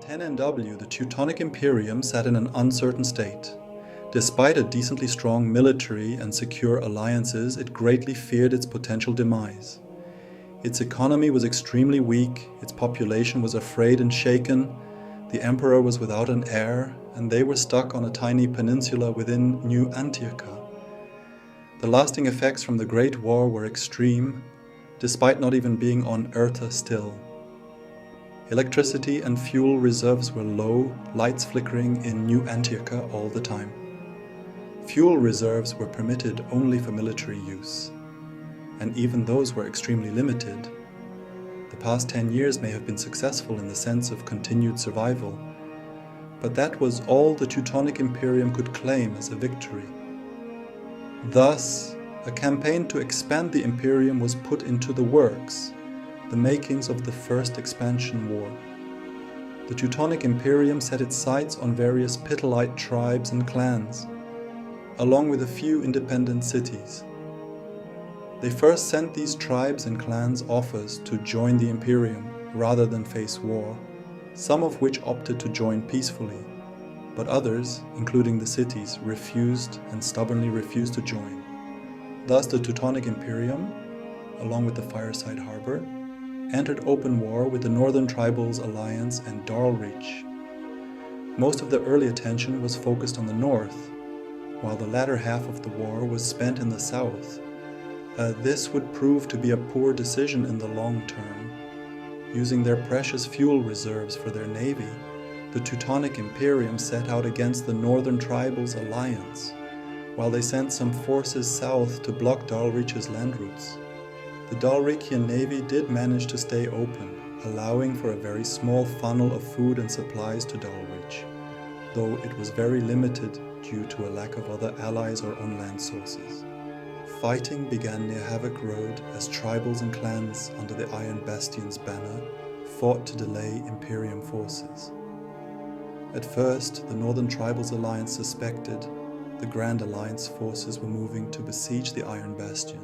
10NW, the Teutonic Imperium sat in an uncertain state. Despite a decently strong military and secure alliances, it greatly feared its potential demise. Its economy was extremely weak, its population was afraid and shaken, the emperor was without an heir, and they were stuck on a tiny peninsula within New Antiochia. The lasting effects from the Great War were extreme, despite not even being on Eartha still. Electricity and fuel reserves were low, lights flickering in New Antiochia all the time. Fuel reserves were permitted only for military use, and even those were extremely limited. The past 10 years may have been successful in the sense of continued survival, but that was all the Teutonic Imperium could claim as a victory. Thus, a campaign to expand the Imperium was put into the works, the makings of the First Expansion War. The Teutonic Imperium set its sights on various Pittleite tribes and clans, along with a few independent cities. They first sent these tribes and clans offers to join the Imperium rather than face war, some of which opted to join peacefully, but others, including the cities, refused and stubbornly refused to join. Thus the Teutonic Imperium, along with the Fireside Harbor, entered open war with the Northern Tribals Alliance and Dalreach. Most of the early attention was focused on the north, while the latter half of the war was spent in the south. This would prove to be a poor decision in the long term. Using their precious fuel reserves for their navy, the Teutonic Imperium set out against the Northern Tribals Alliance, while they sent some forces south to block Dalreach's land routes. The Dalreachian navy did manage to stay open, allowing for a very small funnel of food and supplies to Dalreach, though it was very limited due to a lack of other allies or on-land sources. Fighting began near Havoc Road as tribals and clans under the Iron Bastion's banner fought to delay Imperium forces. At first, the Northern Tribals Alliance suspected the Grand Alliance forces were moving to besiege the Iron Bastion,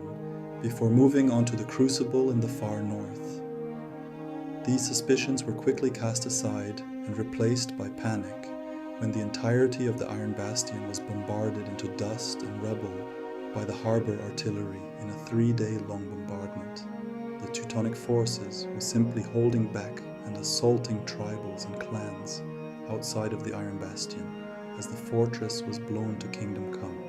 before moving on to the Crucible in the far north. These suspicions were quickly cast aside and replaced by panic when the entirety of the Iron Bastion was bombarded into dust and rubble by the harbor artillery in a 3-day-long bombardment. The Teutonic forces were simply holding back and assaulting tribals and clans outside of the Iron Bastion as the fortress was blown to Kingdom Come.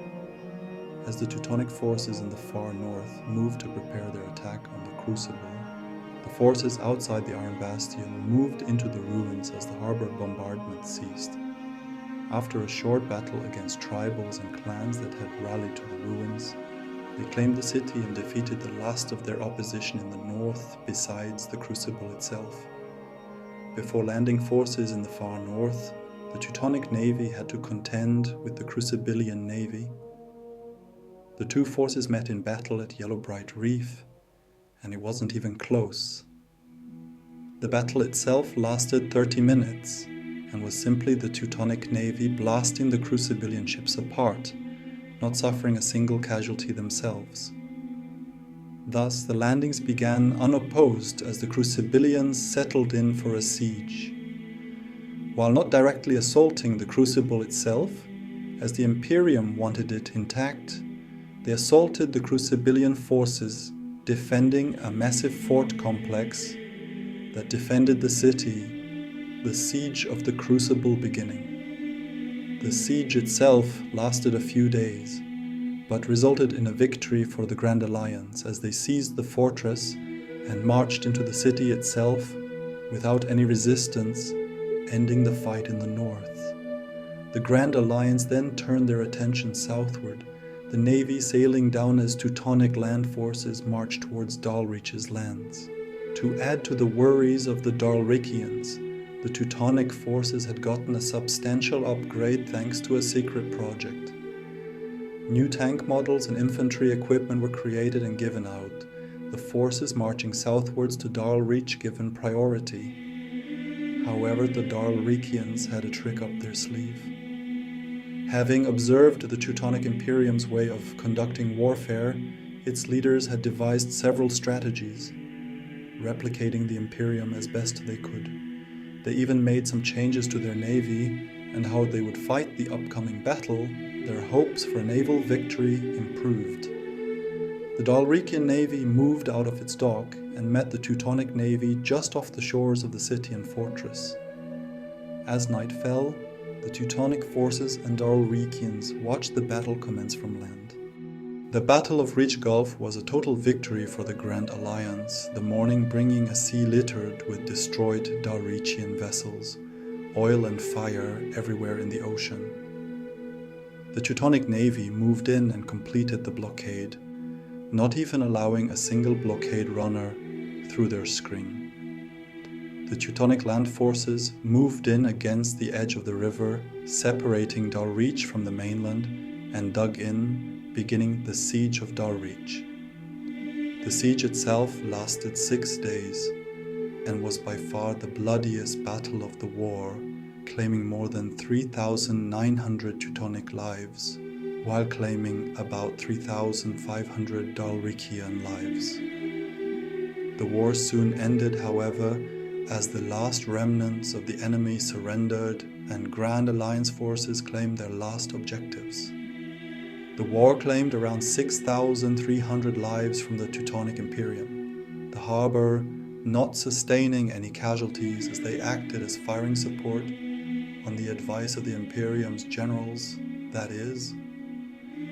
As the Teutonic forces in the far north moved to prepare their attack on the Crucible, the forces outside the Iron Bastion moved into the ruins as the harbor bombardment ceased. After a short battle against tribals and clans that had rallied to the ruins, they claimed the city and defeated the last of their opposition in the north besides the Crucible itself. Before landing forces in the far north, the Teutonic Navy had to contend with the Crucibilian Navy. The two forces met in battle at Yellowbright Reef, and it wasn't even close. The battle itself lasted 30 minutes, and was simply the Teutonic Navy blasting the Crucibilian ships apart, not suffering a single casualty themselves. Thus, the landings began unopposed as the Crucibilians settled in for a siege. While not directly assaulting the Crucible itself, as the Imperium wanted it intact, they assaulted the Crucibilian forces, defending a massive fort complex that defended the city, the siege of the Crucible beginning. The siege itself lasted a few days, but resulted in a victory for the Grand Alliance as they seized the fortress and marched into the city itself without any resistance, ending the fight in the north. The Grand Alliance then turned their attention southward, the navy sailing down as Teutonic land forces marched towards Dalreach's lands. To add to the worries of the Dalreachians, the Teutonic forces had gotten a substantial upgrade thanks to a secret project. New tank models and infantry equipment were created and given out, the forces marching southwards to Dalreach given priority. However, the Dalreachians had a trick up their sleeve. Having observed the Teutonic Imperium's way of conducting warfare, its leaders had devised several strategies, replicating the Imperium as best they could. They even made some changes to their navy, and how they would fight the upcoming battle, their hopes for naval victory improved. The Dalrikian navy moved out of its dock and met the Teutonic navy just off the shores of the city and fortress. As night fell, the Teutonic forces and Dalrikians watched the battle commence from land. The Battle of Reach Gulf was a total victory for the Grand Alliance, the morning bringing a sea littered with destroyed Dalrikian vessels, oil and fire everywhere in the ocean. The Teutonic navy moved in and completed the blockade, not even allowing a single blockade runner through their screen. The Teutonic land forces moved in against the edge of the river, separating Dalreach from the mainland, and dug in, beginning the siege of Dalreach. The siege itself lasted 6 days and was by far the bloodiest battle of the war, claiming more than 3,900 Teutonic lives, while claiming about 3,500 Dalrikian lives. The war soon ended, however, as the last remnants of the enemy surrendered and Grand Alliance forces claimed their last objectives. The war claimed around 6,300 lives from the Teutonic Imperium, the harbour not sustaining any casualties as they acted as firing support on the advice of the Imperium's generals, that is,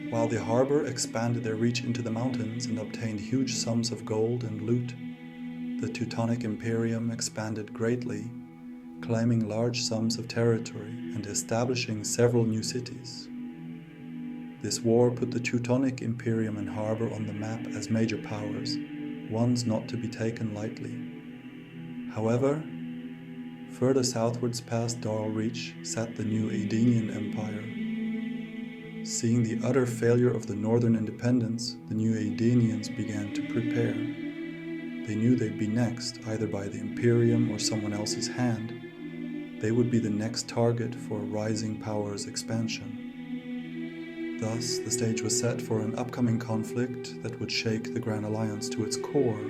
while the harbour expanded their reach into the mountains and obtained huge sums of gold and loot, the Teutonic Imperium expanded greatly, claiming large sums of territory and establishing several new cities. This war put the Teutonic Imperium and harbour on the map as major powers, ones not to be taken lightly. However, further southwards past Dalreach sat the new Aedenian Empire. Seeing the utter failure of the northern independence, the new Aedenians began to prepare. They knew they'd be next, either by the Imperium or someone else's hand. They would be the next target for a rising power's expansion. Thus, the stage was set for an upcoming conflict that would shake the Grand Alliance to its core